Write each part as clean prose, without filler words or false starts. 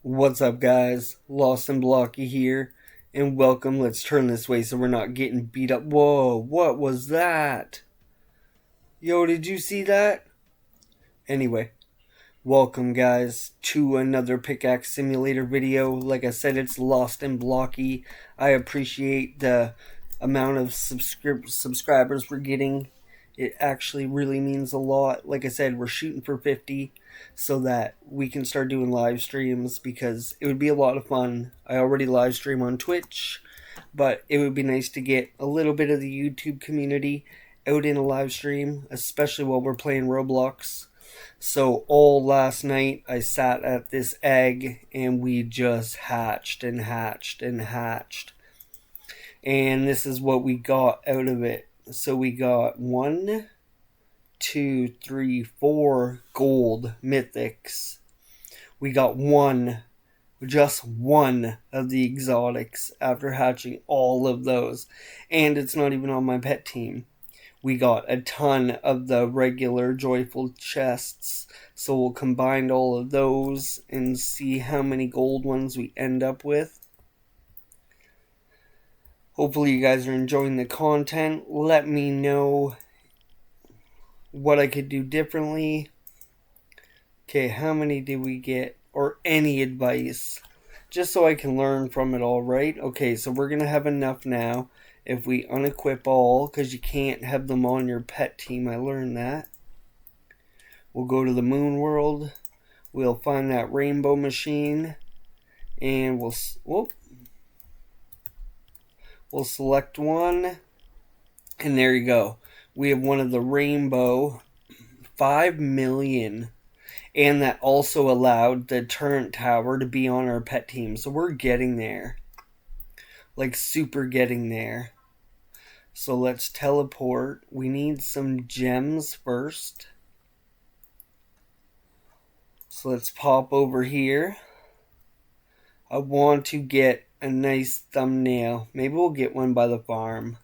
What's up, guys? Lost and Blocky here, and welcome. Let's turn this way so we're not getting beat up. Whoa, what was that? Yo, did you see that? Anyway, welcome, guys, to another Pickaxe Simulator video. Like I said, it's Lost and Blocky. I appreciate the amount of subscribers we're getting. It actually really means a lot. Like I said, we're shooting for 50 so that we can start doing live streams because it would be a lot of fun. I already live stream on Twitch, but it would be nice to get a little bit of the YouTube community out in a live stream, especially while we're playing Roblox. So all last night I sat at this egg and we just hatched and hatched and hatched. And this is what we got out of it. So we got 1, 2, 3, 4 gold mythics. We got just one of the exotics after hatching all of those. And it's not even on my pet team. We got a ton of the regular joyful chests. So we'll combine all of those and see how many gold ones we end up with. Hopefully you guys are enjoying the content. Let me know what I could do differently. Okay, how many did we get? Or any advice. Just so I can learn from it all, right? Okay, so we're going to have enough now. If we unequip all, because you can't have them on your pet team. I learned that. We'll go to the moon world. We'll find that rainbow machine. And we'll select one. And there you go. We have one of the rainbow 5 million. And that also allowed the turret tower to be on our pet team. So we're getting there. Like super getting there. So let's teleport. We need some gems first. So let's pop over here. I want to get a nice thumbnail. Maybe we'll get one by the farm.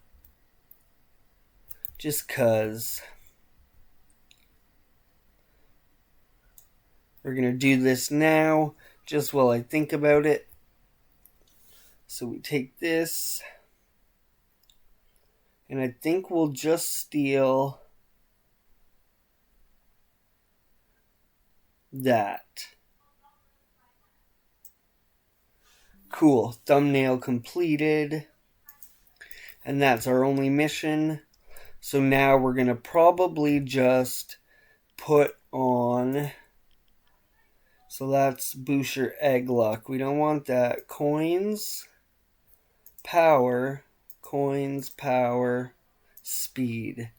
Just cuz. We're going to do this now, just while I think about it. So we take this. And I think we'll just steal that. Cool. Thumbnail completed. And that's our only mission. So now we're going to probably just put on... So that's boost your egg luck. We don't want that. Coins, power, speed.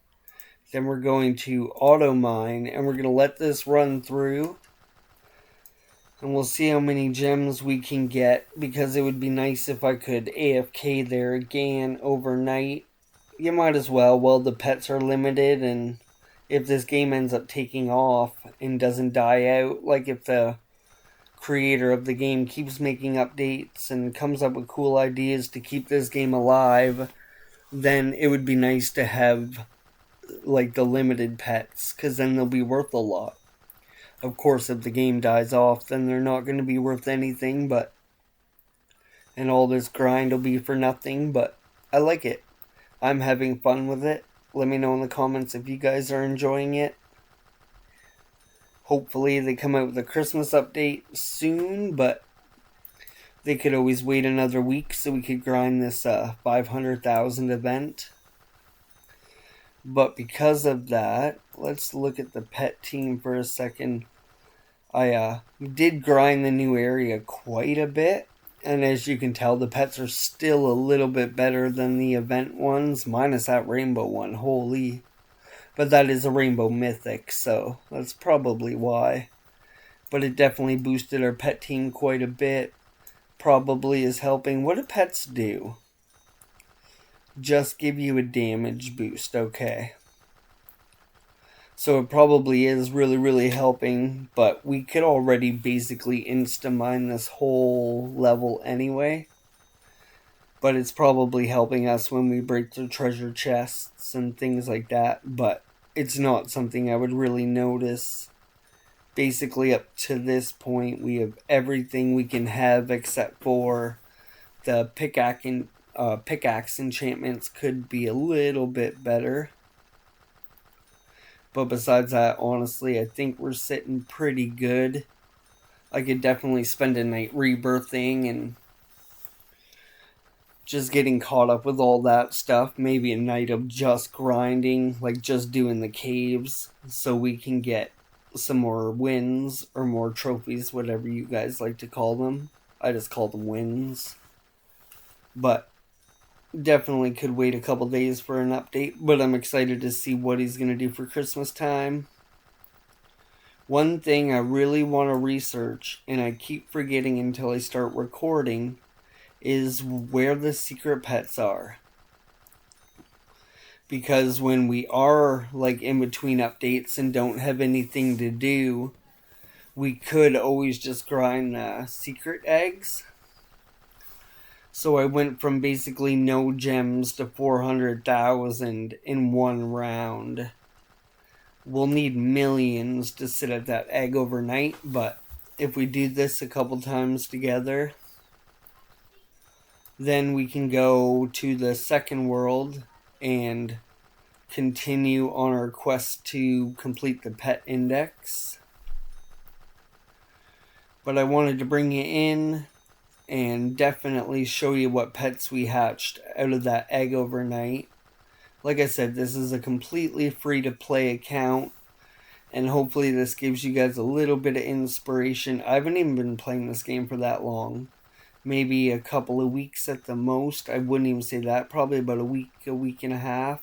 Then we're going to auto mine and we're going to let this run through. And we'll see how many gems we can get because it would be nice if I could AFK there again overnight. You might as well while the pets are limited, and if this game ends up taking off and doesn't die out, like if the creator of the game keeps making updates and comes up with cool ideas to keep this game alive, then it would be nice to have like the limited pets, because then they'll be worth a lot. Of course, if the game dies off, then they're not going to be worth anything, but and all this grind will be for nothing. But I like it. I'm having fun with it. Let me know in the comments if you guys are enjoying it. Hopefully they come out with a Christmas update soon, but they could always wait another week so we could grind this 500,000 event. But because of that, let's look at the pet team for a second. I did grind the new area quite a bit, and as you can tell, the pets are still a little bit better than the event ones, minus that rainbow one. Holy. But that is a rainbow mythic, so that's probably why. But it definitely boosted our pet team quite a bit. Probably is helping. What do pets do? Just give you a damage boost. Okay. So it probably is really helping. But we could already basically insta-mine this whole level anyway. But it's probably helping us when we break through treasure chests and things like that. But it's not something I would really notice basically up to this point, we have everything we can have except for the pickaxe enchantments could be a little bit better. But besides that, honestly, I think we're sitting pretty good. I could definitely spend a night rebirthing and just getting caught up with all that stuff. Maybe a night of just grinding, like just doing the caves, so we can get some more wins or more trophies, whatever you guys like to call them. I just call them wins. But definitely could wait a couple days for an update, but I'm excited to see what he's going to do for Christmas time. One thing I really want to research, and I keep forgetting until I start recording, is where the secret pets are. Because when we are like in between updates and don't have anything to do, we could always just grind the secret eggs. So I went from basically no gems to 400,000 in one round. We'll need millions to sit at that egg overnight, but if we do this a couple times together, then we can go to the second world and continue on our quest to complete the pet index. But I wanted to bring you in and definitely show you what pets we hatched out of that egg overnight. Like I said, this is a completely free to play account, and hopefully this gives you guys a little bit of inspiration. I haven't even been playing this game for that long. Maybe a couple of weeks at the most. I wouldn't even say that. Probably about a week and a half.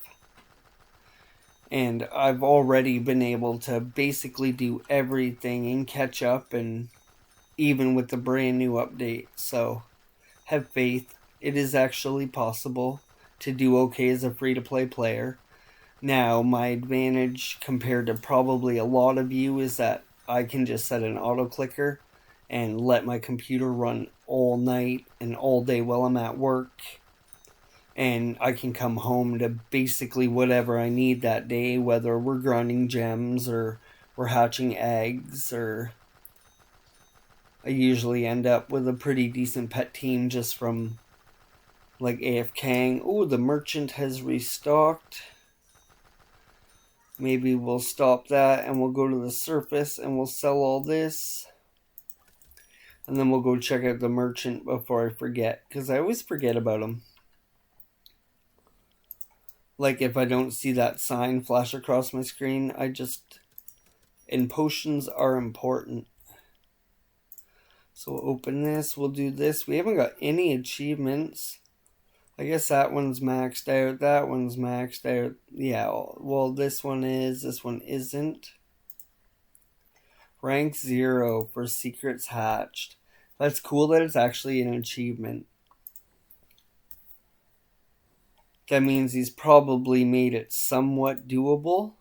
And I've already been able to basically do everything and catch up, and even with the brand new update. So have faith. It is actually possible to do okay as a free-to-play player. Now, my advantage compared to probably a lot of you is that I can just set an auto clicker and let my computer run all night and all day while I'm at work. And I can come home to basically whatever I need that day, whether we're grinding gems or we're hatching eggs, or I usually end up with a pretty decent pet team just from like AFKing. Oh, the merchant has restocked. Maybe we'll stop that and we'll go to the surface and we'll sell all this. And then we'll go check out the merchant before I forget, because I always forget about him. Like if I don't see that sign flash across my screen, and potions are important. So we'll open this, we'll do this. We haven't got any achievements. I guess that one's maxed out, that one's maxed out. Yeah, well this one isn't. Rank 0 for secrets hatched. That's cool that it's actually an achievement. That means he's probably made it somewhat doable.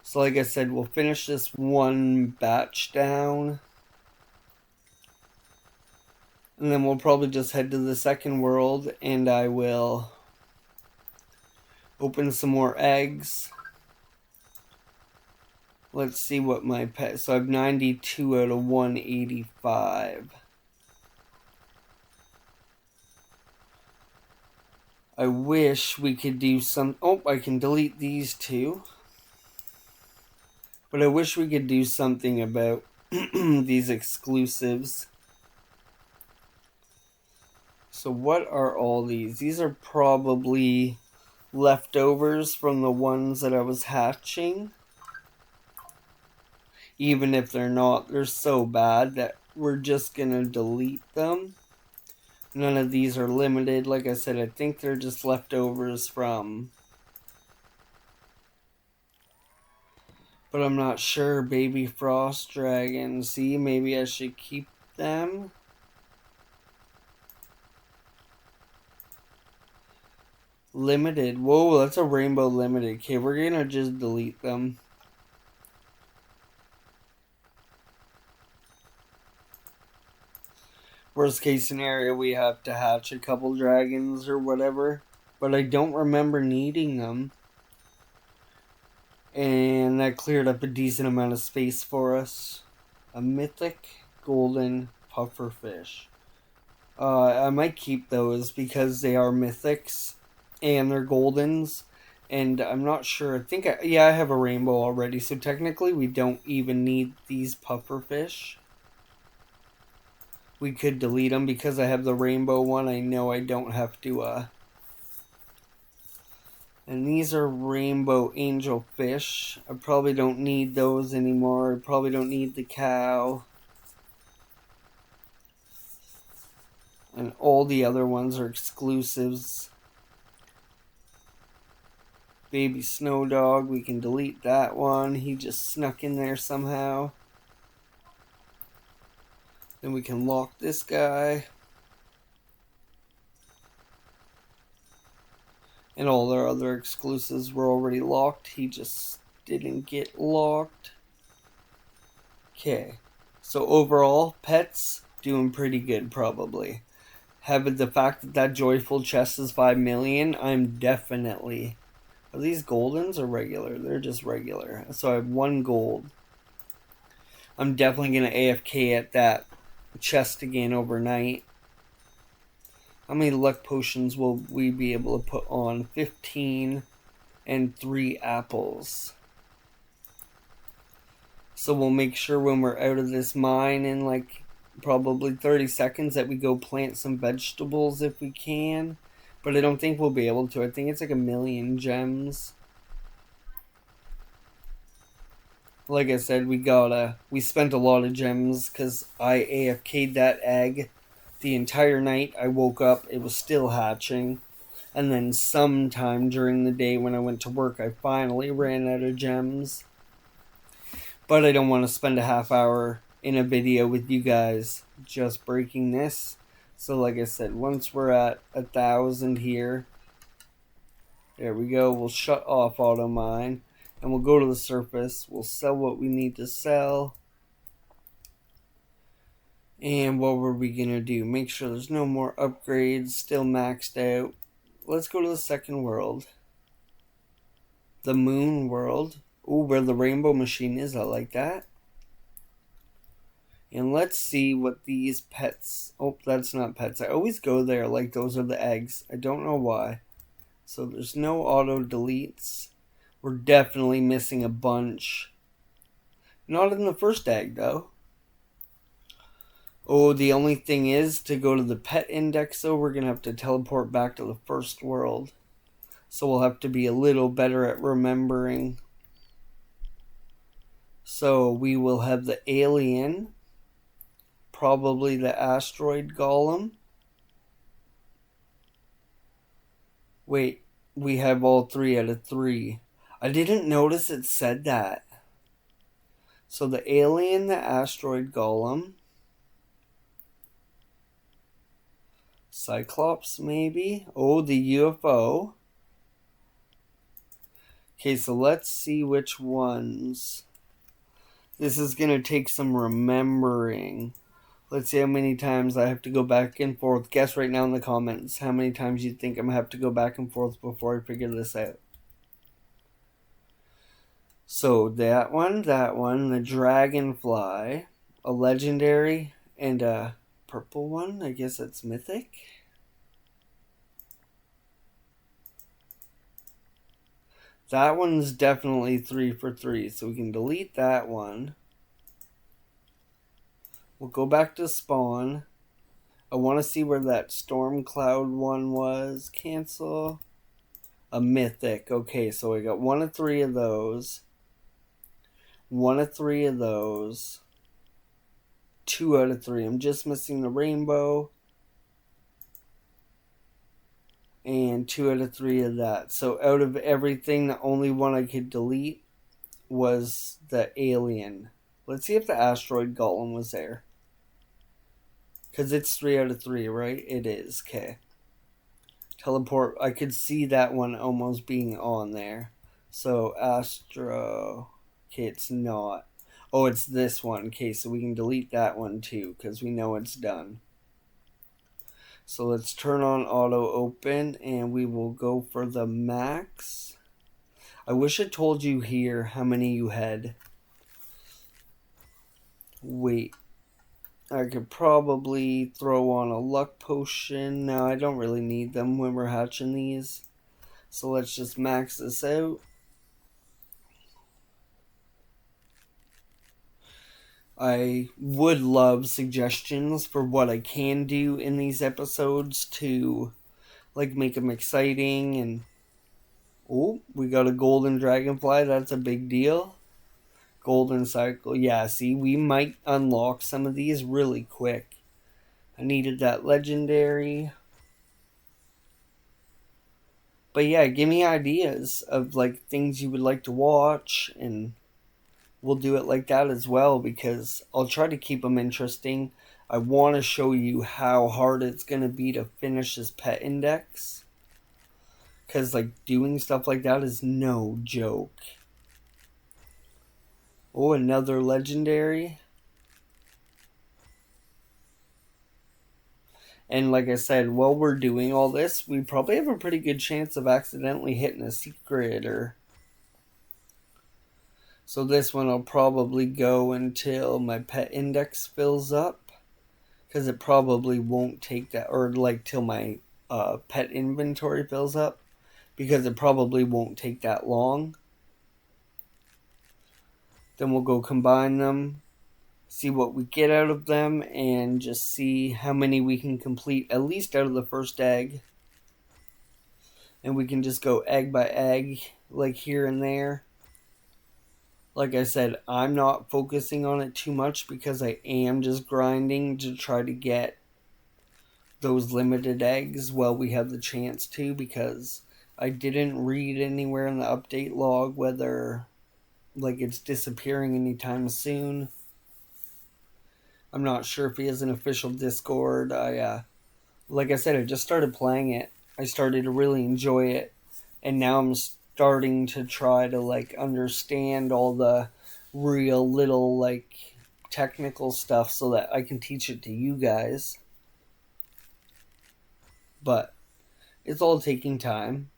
So like I said, we'll finish this one batch down. And then we'll probably just head to the second world, and I will open some more eggs. Let's see what my pet... So I have 92 out of 185. I wish we could do some... Oh, I can delete these two. But I wish we could do something about these exclusives. So what are all these? These are probably leftovers from the ones that I was hatching. Even if they're not, they're so bad that we're just gonna delete them. None of these are limited. Like I said, I think they're just leftovers from... But I'm not sure. Baby frost dragons. See, maybe I should keep them. Limited. Whoa, that's a rainbow limited. Okay, we're gonna just delete them. Worst case scenario, we have to hatch a couple dragons or whatever. But I don't remember needing them. And that cleared up a decent amount of space for us. A mythic golden pufferfish. I might keep those because they are mythics and they're goldens. And I'm not sure. I have a rainbow already. So technically, we don't even need these pufferfish. We could delete them because I have the rainbow one. I know I don't have to. And these are rainbow angel fish. I probably don't need those anymore. I probably don't need the cow. And all the other ones are exclusives. Baby Snow Dog, we can delete that one. He just snuck in there somehow. Then we can lock this guy. And all their other exclusives were already locked. He just didn't get locked. Okay. So overall, pets doing pretty good probably. Having the fact that that joyful chest is 5 million, I'm definitely... Are these goldens or regular? They're just regular. So I have 1 gold. I'm definitely going to AFK at that chest again overnight. How many luck potions will we be able to put on? 15 and 3 apples. So we'll make sure when we're out of this mine in like probably 30 seconds that we go plant some vegetables if we can. But I don't think we'll be able to. I think it's like 1,000,000 gems. Like I said, we spent a lot of gems because I AFK'd that egg the entire night. I woke up, it was still hatching. And then sometime during the day when I went to work, I finally ran out of gems. But I don't want to spend a half hour in a video with you guys just breaking this. So like I said, once we're at 1,000 here, there we go. We'll shut off auto mine and we'll go to the surface. We'll sell what we need to sell. And what were we going to do? Make sure there's no more upgrades, still maxed out. Let's go to the second world. The moon world. Ooh, where the rainbow machine is. I like that. And let's see what these pets... Oh, that's not pets. I always go there like those are the eggs. I don't know why. So there's no auto deletes. We're definitely missing a bunch. Not in the first egg, though. Oh, the only thing is, to go to the pet index, though, we're going to have to teleport back to the first world. So we'll have to be a little better at remembering. So we will have the alien. Probably the asteroid golem. Wait, we have all 3 out of 3. I didn't notice it said that. So the alien, the asteroid golem. Cyclops, maybe? Oh, the UFO. Okay, so let's see which ones. This is going to take some remembering. Let's see how many times I have to go back and forth. Guess right now in the comments how many times you think I'm going to have to go back and forth before I figure this out. So that one, the dragonfly, a legendary, and a purple one. I guess that's mythic. That one's definitely 3 for 3, so we can delete that one. We'll go back to spawn. I want to see where that storm cloud one was. Cancel. A mythic. Okay, so I got 1 of 3 of those. 1 of 3 of those. 2 out of 3. I'm just missing the rainbow. And 2 out of 3 of that. So out of everything, the only one I could delete was the alien. Let's see if the asteroid golem was there. Because it's 3 out of 3, right? It is. Okay. Teleport. I could see that one almost being on there. So Astro. Okay, it's not. Oh, it's this one. Okay, so we can delete that one too because we know it's done. So let's turn on auto open and we will go for the max. I wish it told you here how many you had. Wait. I could probably throw on a luck potion. No, I don't really need them when we're hatching these. So let's just max this out. I would love suggestions for what I can do in these episodes to like make them exciting. And oh, we got a golden dragonfly. That's a big deal. Golden cycle. Yeah, see, we might unlock some of these really quick. I needed that legendary. But yeah, give me ideas of like things you would like to watch, and we'll do it like that as well, because I'll try to keep them interesting. I want to show you how hard it's going to be to finish this pet index, because like doing stuff like that is no joke. Oh, another legendary. And like I said, while we're doing all this, we probably have a pretty good chance of accidentally hitting a secret. Or so this one will probably go until my pet index fills up, because it probably won't take that, or like till my pet inventory fills up, because it probably won't take that long. Then we'll go combine them, see what we get out of them, and just see how many we can complete, at least out of the first egg. And we can just go egg by egg, like here and there. Like I said, I'm not focusing on it too much, because I am just grinding to try to get those limited eggs while we have the chance to, because I didn't read anywhere in the update log whether like it's disappearing anytime soon. I'm not sure if he has an official Discord. Like I said, I just started playing it. I started to really enjoy it, and now I'm starting to try to like understand all the real little like technical stuff so that I can teach it to you guys. But it's all taking time.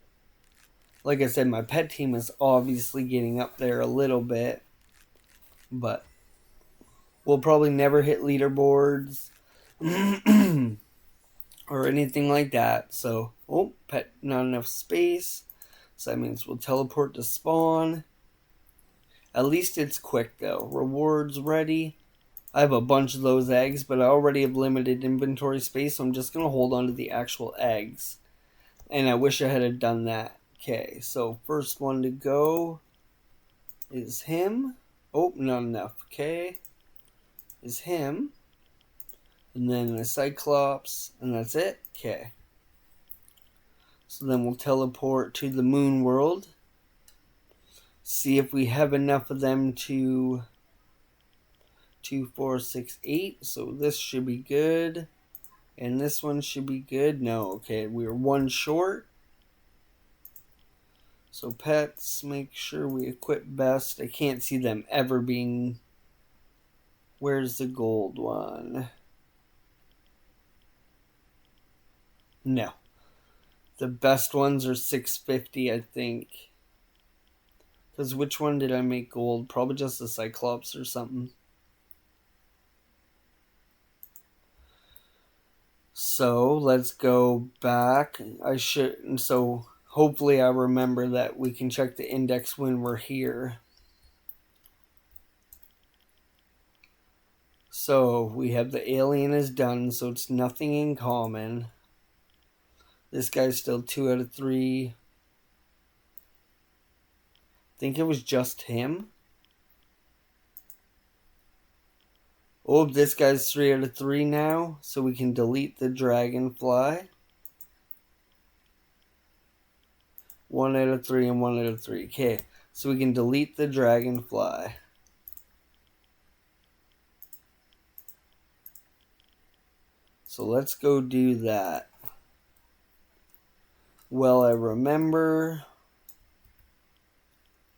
Like I said, my pet team is obviously getting up there a little bit, but we'll probably never hit leaderboards or anything like that. So, oh, pet, not enough space. So that means we'll teleport to spawn. At least it's quick though. Rewards ready. I have a bunch of those eggs, but I already have limited inventory space, so I'm just going to hold on to the actual eggs. And I wish I had done that. Okay, so first one to go is him. Oh, not enough. Okay, is him. And then a Cyclops, and that's it. Okay. So then we'll teleport to the moon world. See if we have enough of them to 2, 4, 6, 8. So this should be good. And this one should be good. No, okay, we're one short. So pets, make sure we equip best. I can't see them ever being... Where's the gold one? No. The best ones are 650, I think. Because which one did I make gold? Probably just the Cyclops or something. So let's go back. So hopefully I remember that we can check the index when we're here. So we have the alien is done, so it's nothing in common. This guy's still 2 out of 3. I think it was just him. Oh, this guy's 3 out of 3 now, so we can delete the dragonfly. 1 out of 3 and 1 out of 3. Okay, so we can delete the dragonfly. So let's go do that. Well, I remember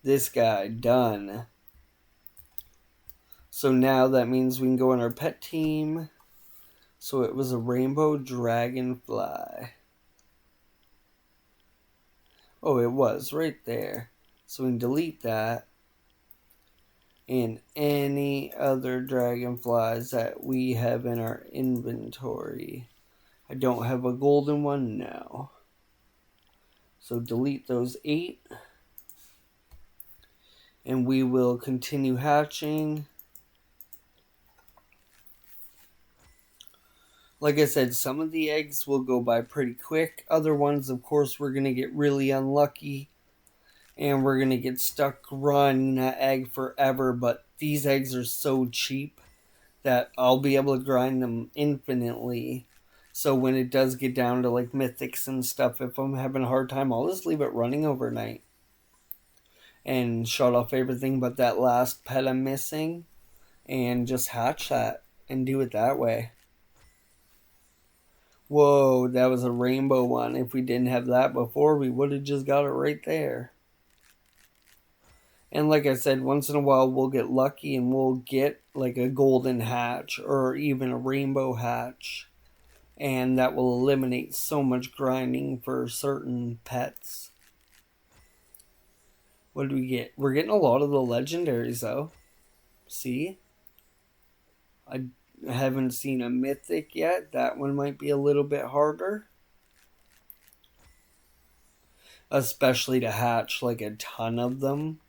this guy, done. So now that means we can go on our pet team. So it was a rainbow dragonfly. Oh, it was right there. So we can delete that. And any other dragonflies that we have in our inventory. I don't have a golden one now. So delete those 8. And we will continue hatching. Like I said, some of the eggs will go by pretty quick. Other ones, of course, we're going to get really unlucky. And we're going to get stuck grinding that egg forever. But these eggs are so cheap that I'll be able to grind them infinitely. So when it does get down to like mythics and stuff, if I'm having a hard time, I'll just leave it running overnight. And shut off everything but that last pet I'm missing. And just hatch that. And do it that way. Whoa, that was a rainbow one. If we didn't have that before, we would have just got it right there. And like I said, once in a while we'll get lucky and we'll get like a golden hatch or even a rainbow hatch. And that will eliminate so much grinding for certain pets. What do we get? We're getting a lot of the legendaries though. See? I haven't seen a mythic yet. That one might be a little bit harder. Especially to hatch like a ton of them.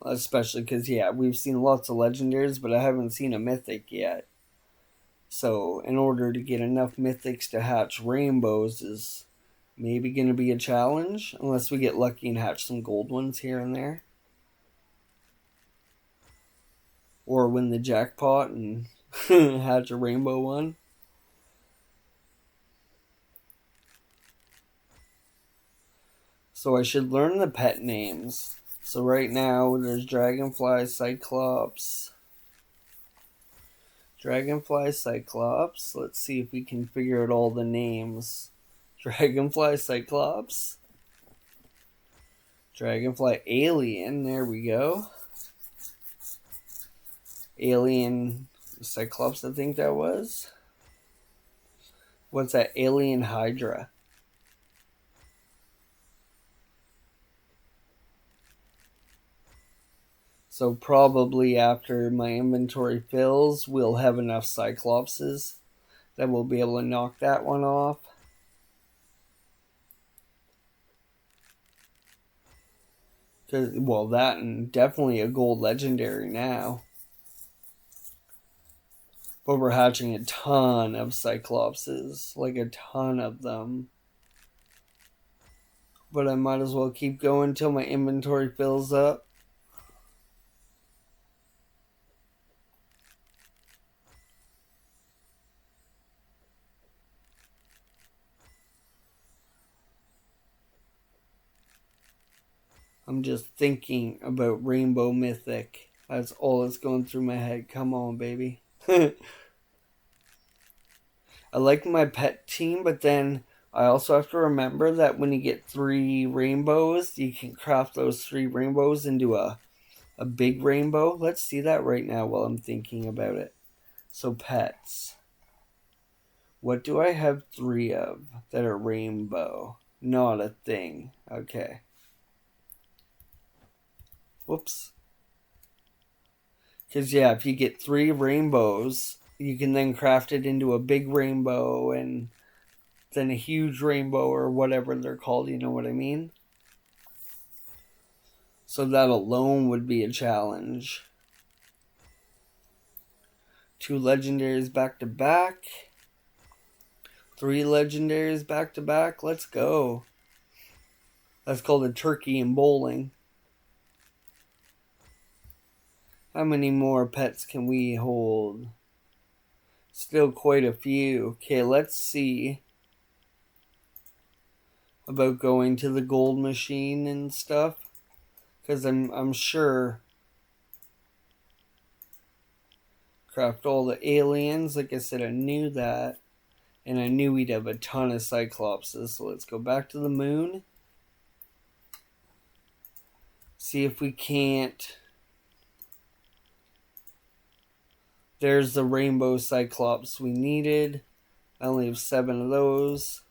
Especially because, yeah, we've seen lots of legendaries, but I haven't seen a mythic yet. So, in order to get enough mythics to hatch rainbows is maybe going to be a challenge. Unless we get lucky and hatch some gold ones here and there. Or win the jackpot and hatch a rainbow one. So I should learn the pet names. So right now there's Dragonfly, Cyclops. Dragonfly, Cyclops. Let's see if we can figure out all the names. Dragonfly, Cyclops. Dragonfly, Alien. There we go. Alien, Cyclops, I think that was. What's that? Alien Hydra. So probably after my inventory fills, we'll have enough Cyclopses that we'll be able to knock that one off. Well, that and definitely a gold legendary now. But we're hatching a ton of Cyclopses, like a ton of them. But I might as well keep going until my inventory fills up. I'm just thinking about Rainbow Mythic. That's all that's going through my head. Come on, baby. I like my pet team, but then I also have to remember that when you get 3 rainbows, you can craft those 3 rainbows into a big rainbow. Let's see that right now while I'm thinking about it. So pets. What do I have 3 of that are rainbow? Not a thing. Okay. Whoops. Because, yeah, if you get 3 rainbows, you can then craft it into a big rainbow and then a huge rainbow or whatever they're called. You know what I mean? So that alone would be a challenge. 2 legendaries back to back. 3 legendaries back to back. Let's go. That's called a turkey in bowling. How many more pets can we hold? Still quite a few. Okay, let's see about going to the gold machine and stuff. Because I'm sure craft all the aliens. Like I said, I knew that. And I knew we'd have a ton of Cyclopses. So let's go back to the moon. See if we can't. There's the rainbow Cyclops we needed. I only have 7 of those.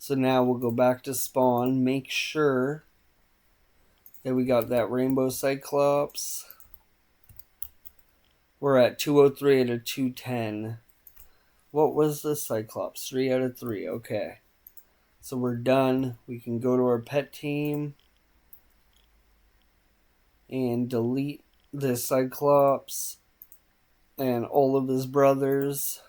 So now we'll go back to spawn, make sure that we got that rainbow cyclops. We're at 203 out of 210. What was the cyclops? 3 out of 3. Okay. So we're done. We can go to our pet team and delete this cyclops and all of his brothers.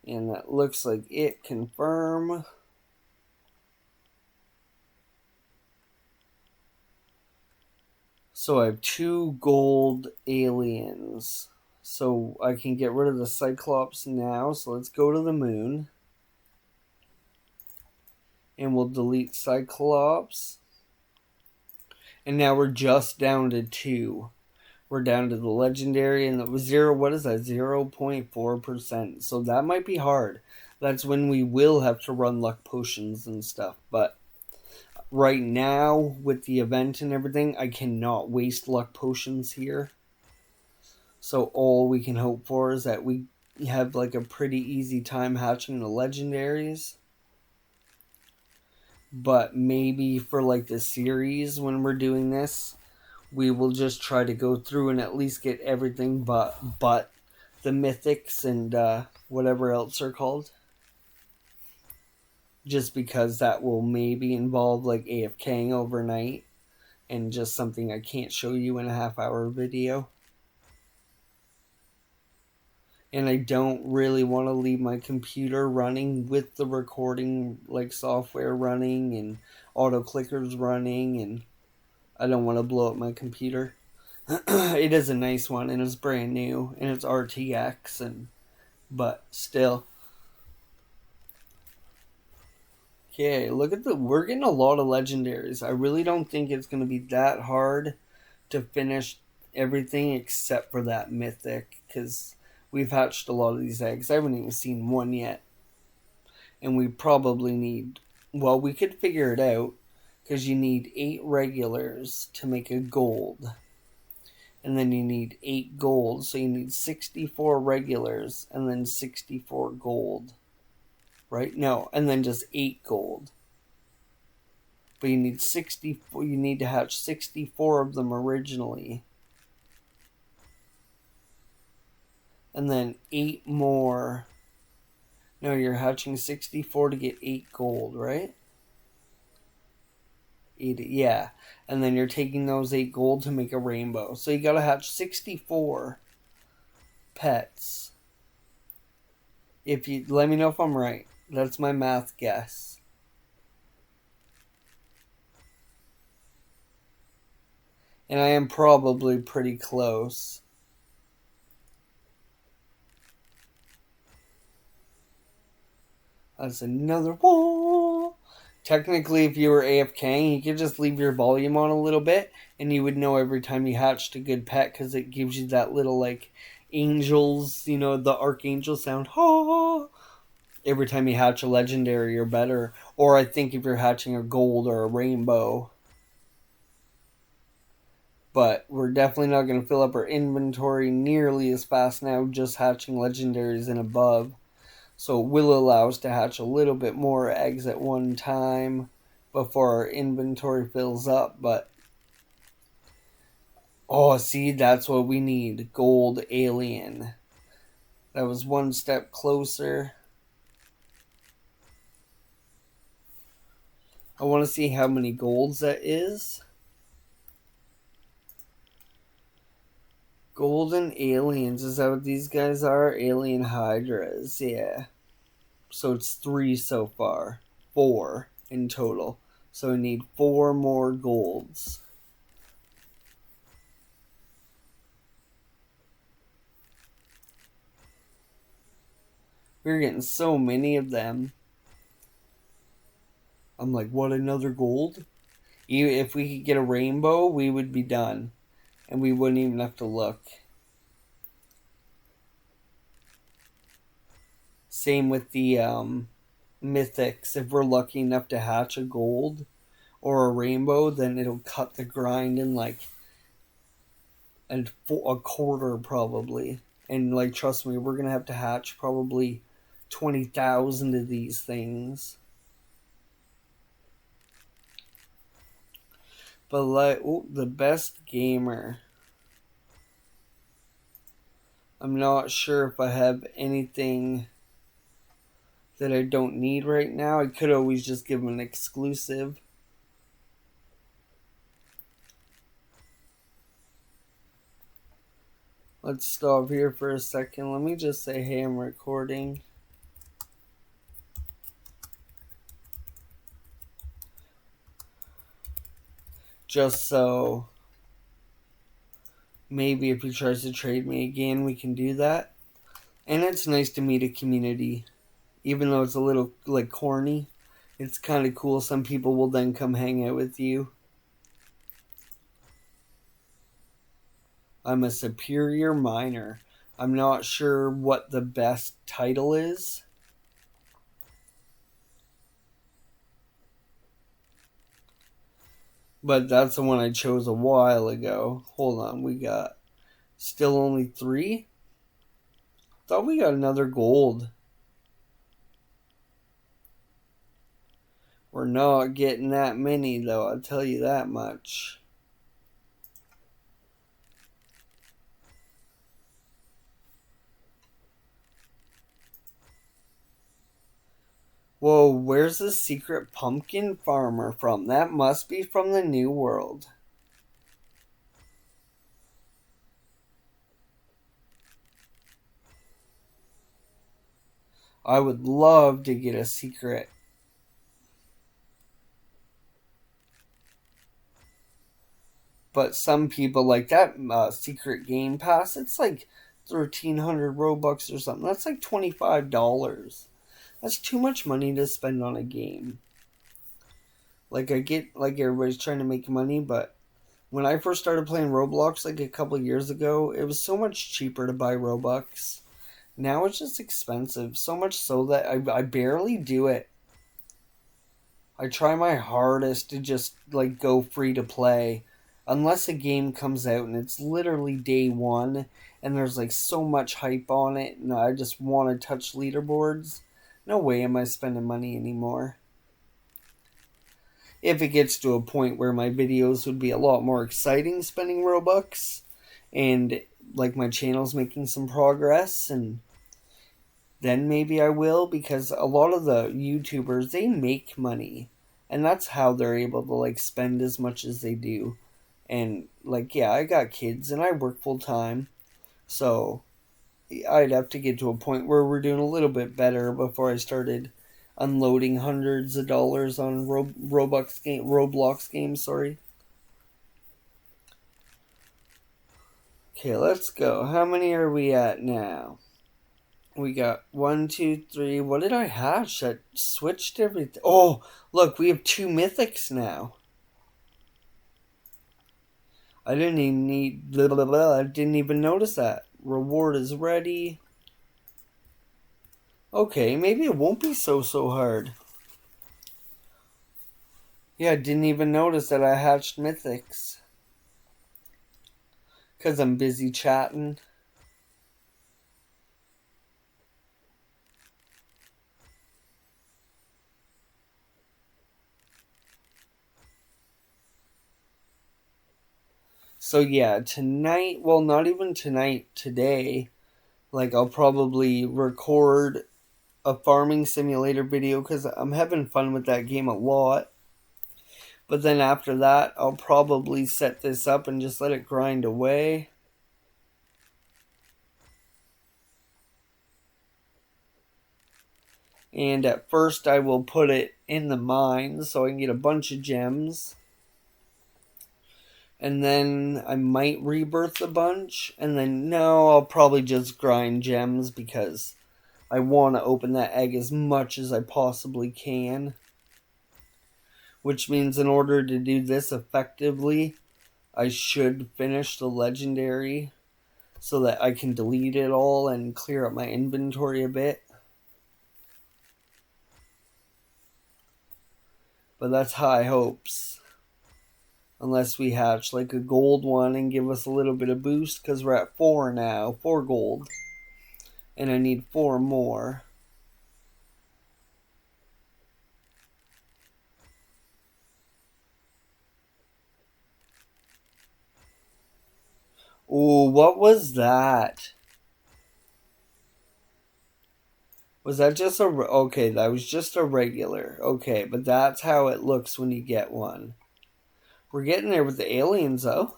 And that looks like it. Confirm. So I have 2 gold aliens. So I can get rid of the cyclops now. So let's go to the moon. And we'll delete cyclops. And now we're just down to 2. We're down to the legendary, and the 0, what is that? 0.4%. So that might be hard. That's when we will have to run luck potions and stuff. But right now, with the event and everything, I cannot waste luck potions here. So all we can hope for is that we have like a pretty easy time hatching the legendaries. But maybe for like the series when we're doing this, we will just try to go through and at least get everything but the mythics and whatever else are called. Just because that will maybe involve like AFKing overnight and just something I can't show you in a half-hour video. And I don't really want to leave my computer running with the recording like software running and auto clickers running, and I don't want to blow up my computer. It is a nice one and it's brand new and it's RTX, but still. Okay, look at we're getting a lot of legendaries. I really don't think it's going to be that hard to finish everything except for that mythic, because we've hatched a lot of these eggs. I haven't even seen one yet. And we probably need, well, we could figure it out, because you need 8 regulars to make a gold. And then you need 8 gold, so you need 64 regulars and then 64 gold. Right? No, and then just 8 gold. But you need 64, you need to hatch 64 of them originally. And then 8 more. No, you're hatching 64 to get 8 gold, right? 8, yeah. And then you're taking those 8 gold to make a rainbow. So you gotta hatch 64 pets. If you let me know if I'm right. That's my math guess. And I am probably pretty close. That's another wall. Technically, if you were AFKing, you could just leave your volume on a little bit, and you would know every time you hatched a good pet, because it gives you that little, like, angels, you know, the archangel sound, ha, every time you hatch a legendary or better. Or I think if you're hatching a gold or a rainbow. But we're definitely not going to fill up our inventory nearly as fast now just hatching legendaries and above. So it will allow us to hatch a little bit more eggs at one time before our inventory fills up. But, oh, see, that's what we need. Gold alien. That was one step closer. I want to see how many golds that is. Golden aliens, is that what these guys are? Alien hydras, yeah. So it's 3 so far. 4 in total. So we need 4 more golds. We're getting so many of them. I'm like, what, another gold? If we could get a rainbow, we would be done. And we wouldn't even have to look. Same with the mythics. If we're lucky enough to hatch a gold or a rainbow, then it'll cut the grind in like a quarter probably. And like, trust me, we're gonna have to hatch probably 20,000 of these things. But like, oh, the best gamer. I'm not sure if I have anything that I don't need right now. I could always just give them an exclusive. Let's stop here for a second. Let me just say, hey, I'm recording. Just so maybe if he tries to trade me again, we can do that. And it's nice to meet a community. Even though it's a little like corny, it's kind of cool. Some people will then come hang out with you. I'm a superior miner. I'm not sure what the best title is. But that's the one I chose a while ago. Hold on, we got still only 3? Thought we got another gold. We're not getting that many though, I'll tell you that much. Whoa, where's the secret pumpkin farmer from? That must be from the New World. I would love to get a secret. But some people like that secret game pass. It's like 1,300 Robux or something. That's like $25. That's too much money to spend on a game. Like, I get like everybody's trying to make money, but when I first started playing Roblox like a couple years ago, it was so much cheaper to buy Robux. Now it's just expensive, so much so that I barely do it. I try my hardest to just like go free to play, unless a game comes out and it's literally day one and there's like so much hype on it and I just want to touch leaderboards. No way am I spending money anymore. If it gets to a point where my videos would be a lot more exciting spending Robux and like my channel's making some progress, and then maybe I will, because a lot of the YouTubers, they make money and that's how they're able to like spend as much as they do. And like, yeah, I got kids and I work full time, so I'd have to get to a point where we're doing a little bit better before I started unloading hundreds of dollars on Roblox games. Sorry. Okay, let's go. How many are we at now? We got 1, 2, 3. What did I hatch? I switched everything. Oh, look, we have 2 mythics now. I didn't even need blah, blah, blah. I didn't even notice that. Reward is ready. Okay, maybe it won't be so hard. Yeah, I didn't even notice that I hatched mythics. Because I'm busy chatting. So yeah, tonight, well, not even tonight, today, like I'll probably record a farming simulator video because I'm having fun with that game a lot. But then after that, I'll probably set this up and just let it grind away. And at first I will put it in the mine so I can get a bunch of gems. And then I might rebirth a bunch. And then no, I'll probably just grind gems because I want to open that egg as much as I possibly can. Which means in order to do this effectively, I should finish the legendary so that I can delete it all and clear up my inventory a bit. But that's high hopes. Unless we hatch like a gold one and give us a little bit of boost, because we're at 4 now. 4 gold. And I need 4 more. Ooh, what was that? Was that just a... Okay, that was just a regular. Okay, but that's how it looks when you get one. We're getting there with the aliens, though.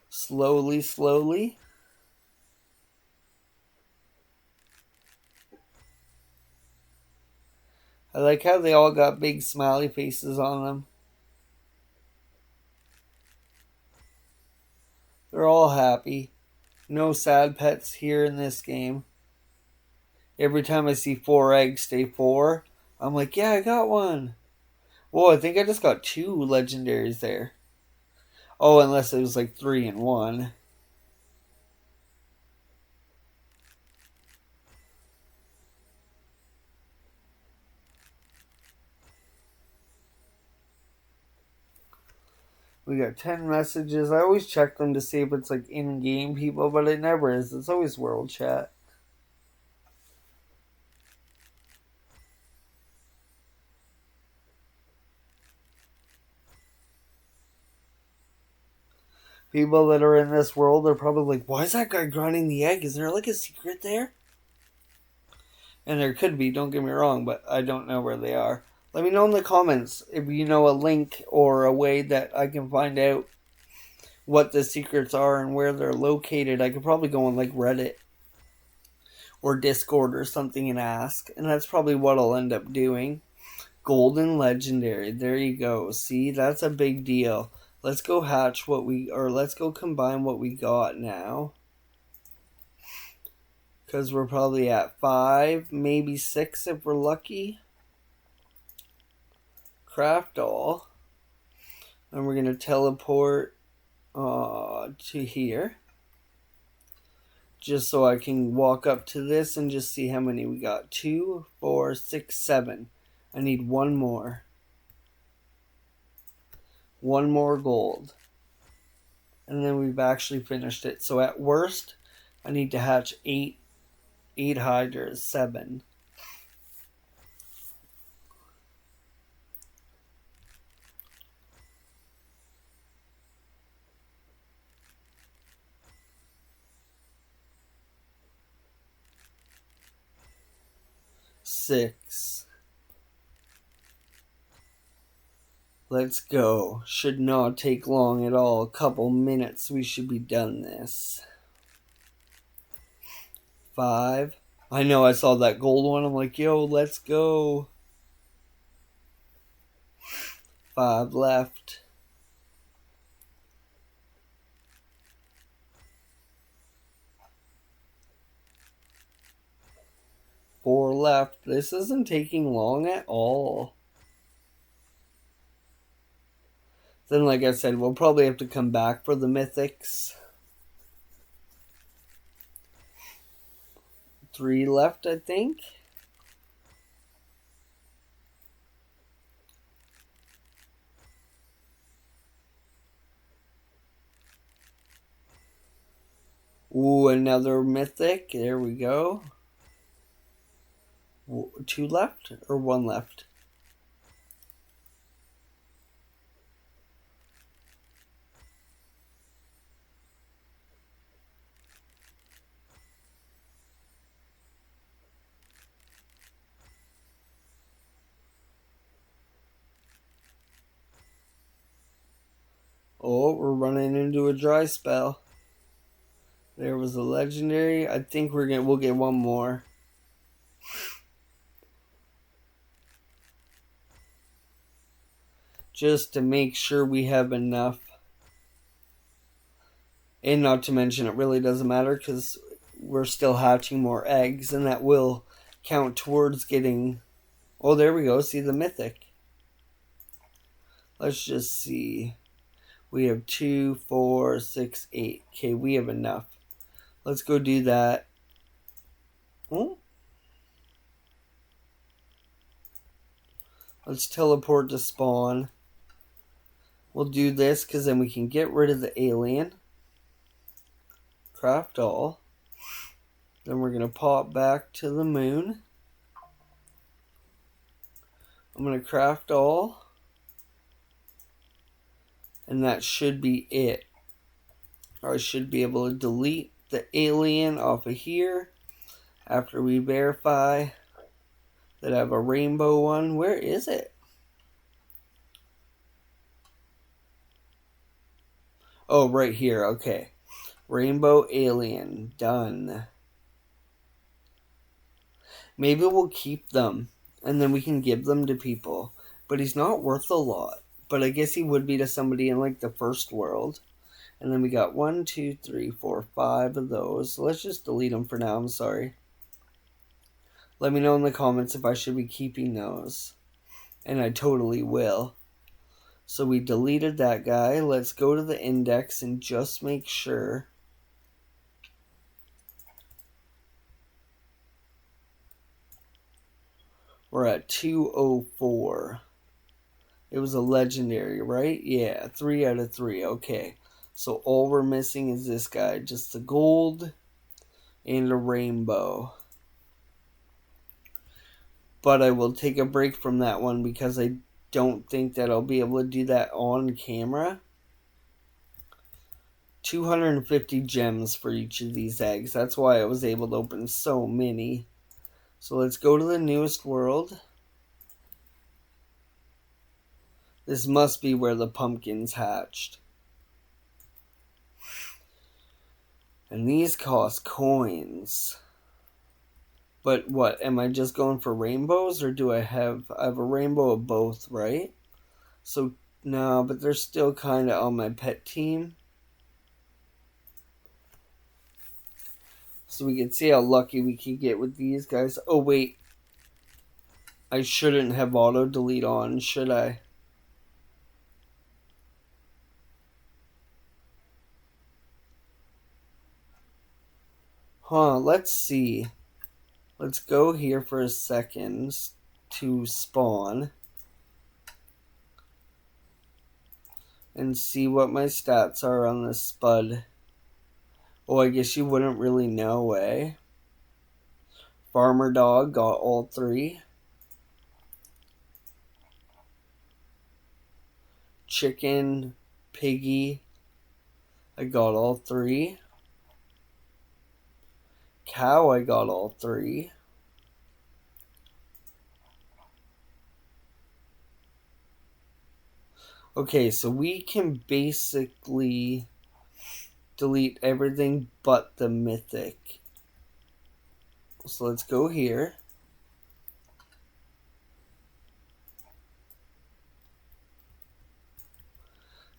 Slowly, slowly. I like how they all got big smiley faces on them. They're all happy. No sad pets here in this game. Every time I see 4 eggs stay 4, I'm like, yeah, I got one. Whoa, I think I just got 2 legendaries there. Oh, unless it was like 3 and 1. We got 10 messages. I always check them to see if it's like in-game people, but it never is. It's always world chat. People that are in this world are probably like, why is that guy grinding the egg? Is there like a secret there? And there could be, don't get me wrong, but I don't know where they are. Let me know in the comments if you know a link or a way that I can find out what the secrets are and where they're located. I could probably go on like Reddit or Discord or something and ask. And that's probably what I'll end up doing. Golden Legendary. There you go. See, that's a big deal. Let's go hatch what we... Or let's go combine what we got now. Because we're probably at 5, maybe 6 if we're lucky. Craft all. And we're going to teleport to here. Just so I can walk up to this and just see how many we got. 2, 4, 6, 7. I need 1 more. 1 more gold. And then we've actually finished it. So at worst, I need to hatch 8 hydras. 7. Six. Let's go. Should not take long at all. A couple minutes, we should be done this. 5. I know I saw that gold one. I'm like, yo, let's go. 5 left. 4 left. This isn't taking long at all. Then, like I said, we'll probably have to come back for the mythics. 3 left, I think. Ooh, another mythic. There we go. 2 left or 1 left? Oh, we're running into a dry spell. There was a legendary. I think we'll get 1 more. Just to make sure we have enough. And not to mention, it really doesn't matter because we're still hatching more eggs, and that will count towards getting... Oh, there we go. See the mythic. Let's just see. We have 2, 4, 6, 8. Okay, we have enough. Let's go do that. Let's teleport to spawn. We'll do this because then we can get rid of the alien. Craft all. Then we're going to pop back to the moon. I'm going to craft all. And that should be it. Or I should be able to delete the alien off of here after we verify that I have a rainbow one. Where is it? Oh, right here. Okay. Rainbow alien. Done. Maybe we'll keep them and then we can give them to people. But he's not worth a lot. But I guess he would be to somebody in like the first world. And then we got 1, 2, 3, 4, 5 of those. So let's just delete them for now. I'm sorry. Let me know in the comments if I should be keeping those. And I totally will. So we deleted that guy. Let's go to the index and just make sure. We're at 204. It was a legendary, right? Yeah, 3 out of 3. Okay. So all we're missing is this guy. Just the gold and a rainbow. But I will take a break from that one because I don't think that I'll be able to do that on camera. 250 gems for each of these eggs. That's why I was able to open so many. So let's go to the newest world. This must be where the pumpkins hatched. And these cost coins. But what, am I just going for rainbows or do I have a rainbow of both, right? So, no, but they're still kind of on my pet team. So we can see how lucky we can get with these guys. Oh, wait. I shouldn't have auto-delete on, should I? Huh, let's see. Let's go here for a second to spawn. And see what my stats are on this spud. Oh, I guess you wouldn't really know, eh? Farmer dog got all 3. Chicken, piggy, I got all 3. Cow, I got all 3. Okay, so we can basically delete everything but the mythic. So let's go here.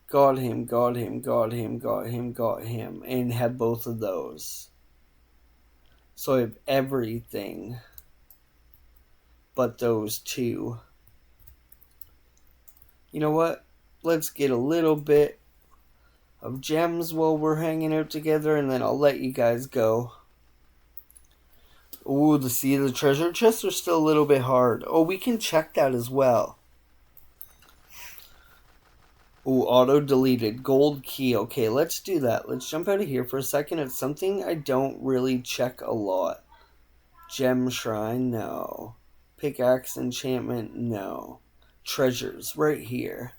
Got him, got him, got him, got him, got him. And have both of those. So I have everything but those 2. You know what? Let's get a little bit of gems while we're hanging out together, and then I'll let you guys go. Ooh, the treasure chests are still a little bit hard. Oh, we can check that as well. Ooh, auto-deleted. Gold key. Okay, let's do that. Let's jump out of here for a second. It's something I don't really check a lot. Gem shrine, no. Pickaxe enchantment, no. Treasures, right here.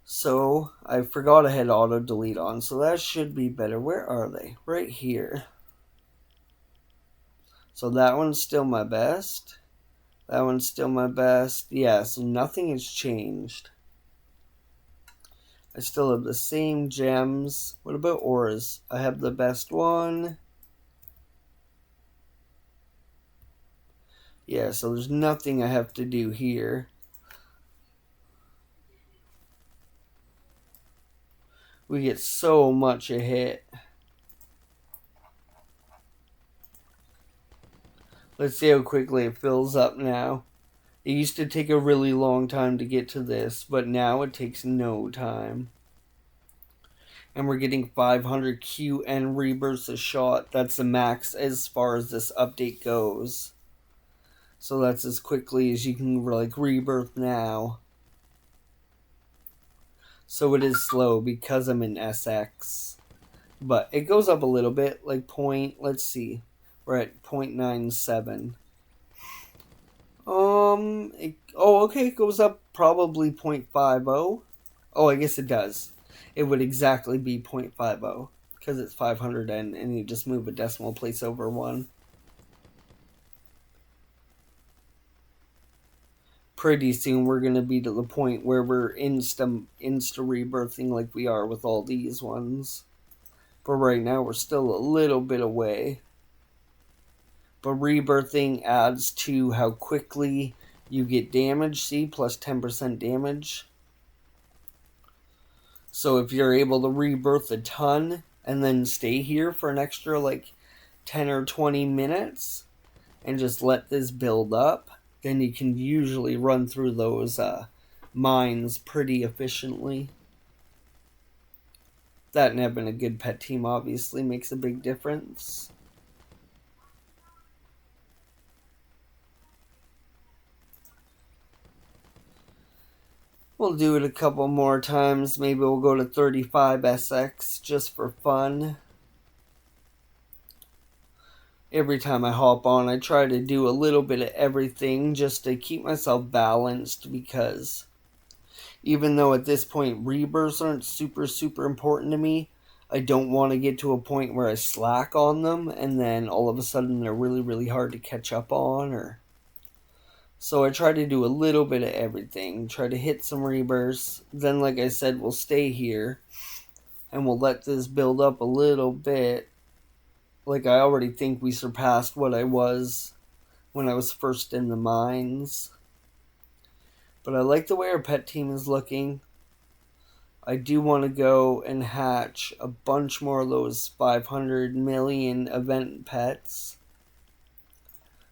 So, I forgot I had auto-delete on, so that should be better. Where are they? Right here. So that one's still my best. That one's still my best. Yeah, so nothing has changed. I still have the same gems. What about auras? I have the best one. Yeah, so there's nothing I have to do here. We get so much a hit. Let's see how quickly it fills up now. It used to take a really long time to get to this, but now it takes no time. And we're getting 500 Q and rebirths a shot. That's the max as far as this update goes. So that's as quickly as you can like rebirth now. So it is slow because I'm in SX. But it goes up a little bit, like let's see. We're at 0.97. Okay, it goes up probably 0.50. Oh, I guess it does. It would exactly be 0.50 because it's 500 and you just move a decimal place over 1. Pretty soon we're going to be to the point where we're insta rebirthing like we are with all these ones. But right now we're still a little bit away. But rebirthing adds to how quickly you get damage. See, plus 10% damage. So if you're able to rebirth a ton and then stay here for an extra like 10 or 20 minutes and just let this build up, then you can usually run through those mines pretty efficiently. That and having a good pet team obviously makes a big difference. We'll do it a couple more times. Maybe we'll go to 35 SX just for fun. Every time I hop on, I try to do a little bit of everything just to keep myself balanced, because even though at this point rebirths aren't super important to me, I don't want to get to a point where I slack on them and then all of a sudden they're really hard to catch up on. So I try to do a little bit of everything, try to hit some rebirths, then like I said, we'll stay here and we'll let this build up a little bit. Like, I already think we surpassed what I was when I was first in the mines. But I like the way our pet team is looking. I do want to go and hatch a bunch more of those 500 million event pets.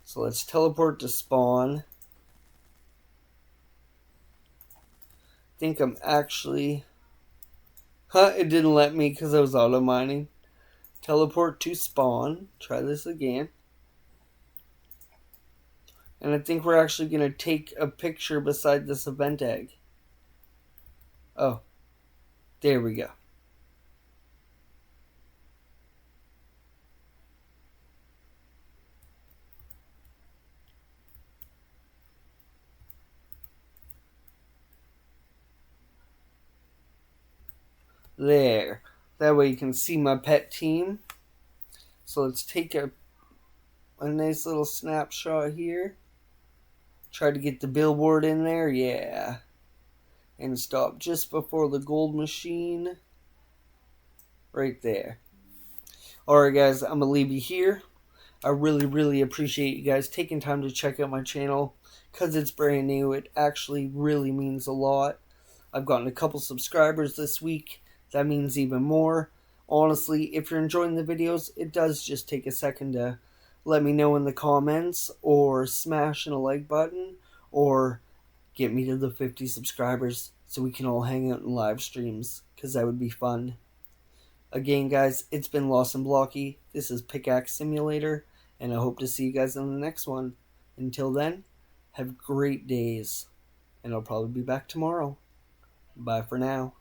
So let's teleport to spawn. I think I'm actually... it didn't let me because I was auto mining. Teleport to spawn. Try this again. And I think we're actually going to take a picture beside this event egg. Oh. There we go. There. That way you can see my pet team. So let's take a nice little snapshot here. Try to get the billboard in there. Yeah. And stop just before the gold machine. Right there. Alright guys, I'm going to leave you here. I really appreciate you guys taking time to check out my channel. Because it's brand new, it actually really means a lot. I've gotten a couple subscribers this week. That means even more. Honestly, if you're enjoying the videos, it does just take a second to let me know in the comments, or smash a like button, or get me to the 50 subscribers so we can all hang out in live streams, because that would be fun. Again, guys, it's been Lost and Blocky. This is Pickaxe Simulator, and I hope to see you guys in the next one. Until then, have great days, and I'll probably be back tomorrow. Bye for now.